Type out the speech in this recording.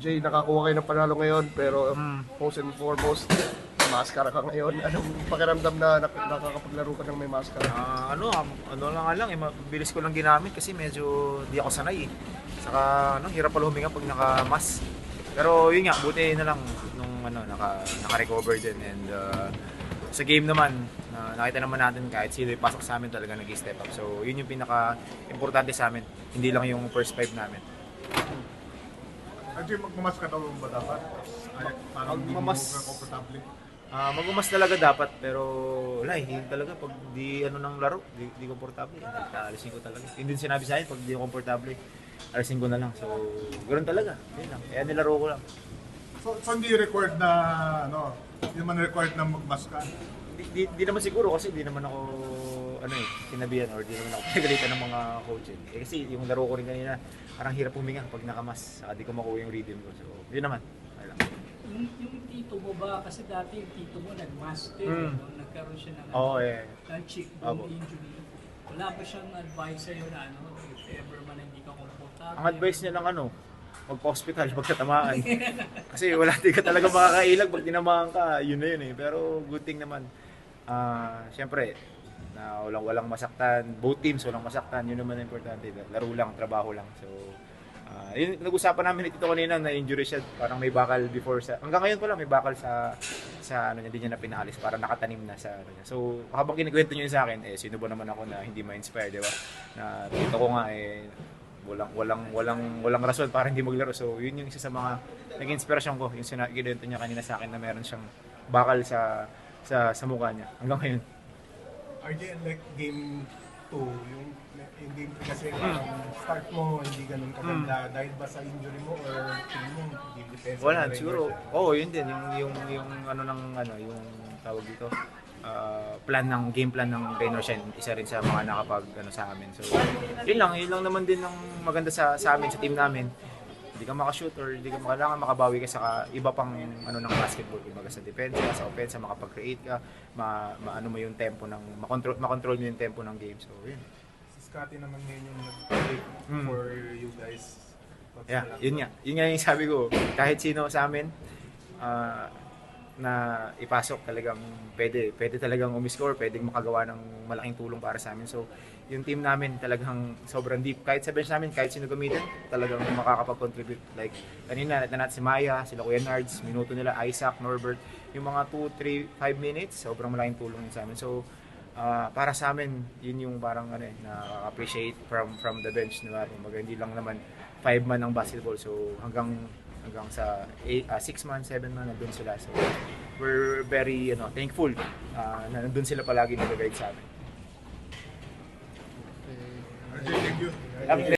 Jay, nakakuha kayo ng panalo ngayon, pero most and foremost, maskara ka ngayon. Anong pakiramdam na nakakapaglaro ka ng may maskara? Ano lang nga lang, mabilis ko lang ginamit kasi medyo di ako sanay eh. Saka hirap pala huminga pag naka-mask. Pero yun nga, buti na lang nung naka-recover din. And sa game naman, nakita naman natin kahit sino yung pasok sa amin talaga nag-step up. So yun yung pinaka-importante sa amin, hindi lang yung first 5 namin. Actually, magmamas ka daw ba dapat? Parang hindi mo komportable. Magmamas talaga dapat, pero wala hindi talaga pag di ng laro, di komportable. Alisin ko talaga. Hindi din sinabi sa akin pag di komportable, alisin ko na lang. So, ganoon talaga. Yun lang. Kaya nilaro ko lang. So hindi required na, hindi man required na magmask ka? Di naman siguro kasi di naman ako sinabihan or di naman ako pinagalitan ng mga coach. Kasi yung laro ko rin kanina, parang hirap huminga pag nakamas, saka di ko makuha yung rhythm ko. So, yun naman. Okay lang. Yung tito mo ba, kasi dati yung tito mo nag-mask din, nagkaroon siya ng, ng cheekbone injury. Wala ba siyang advice sa'yo na if ever man hindi ka komportable? Ang advice niya lang magpa-hospital pag katamaan. Kasi di ka talaga makakailag pag tinamaan ka, yun na yun eh. Pero good thing naman, syempre, na walang masaktan, both teams walang masaktan, yun naman ang importante. Laro lang, trabaho lang. So, yun, nag-usapan namin dito kanina na injury siya, parang may bakal before hanggang ngayon pala may bakal sa niya, hindi niya na pinaalis, para nakatanim na sa niya. So, habang kinikwento niyo sa akin, sino ba naman ako na hindi ma-inspire, di ba? Na dito ko nga walang rason para hindi maglaro. So, yun yung isa sa mga naging inspirasyon ko, yung kinuwento niya kanina sa akin na meron siyang bakal sa mukha niya hanggang ngayon. RJ, like game 2, yung game 3 kasi start mo hindi ganun kaganda dahil ba sa injury mo or tingin mo hindi defense? Wala, siguro. Yun din yung yung tawag dito. Game plan ng Raynor Shen, isa rin sa mga nakapag sa amin. So, yun lang naman din ng maganda sa amin, sa team namin. Hindi ka makashoot or hindi ka kailangan makabawi ka sa iba pang ng basketball, kumbaga sa depensa, sa offense, makapag-create ka, mo yung tempo makontrol mo yung tempo ng game. So, yun. Si Scotty naman ngayon yung nag-break for you guys. Yeah, yun nga yung sabi ko, kahit sino sa amin na ipasok talagang pwede talagang umiscore, pwedeng makagawa ng malaking tulong para sa amin. So, yung team namin talagang sobrang deep. Kahit sa bench namin, kahit sino gamitin, talagang makakapag-contribute. Like, kanina, natin si Maya, sila Kuya Nards, minuto nila, Isaac, Norbert, yung mga 2, 3, 5 minutes, sobrang malaking tulong yun sa amin. So, para sa amin, yun yung parang na-appreciate from the bench. Diba? Hindi lang naman 5 man ang basketball. So, hanggang sa 6 man, 7 man, nandun sila. So, we're very thankful na nandun sila palagi nag-guide sa amin. RJ, thank you.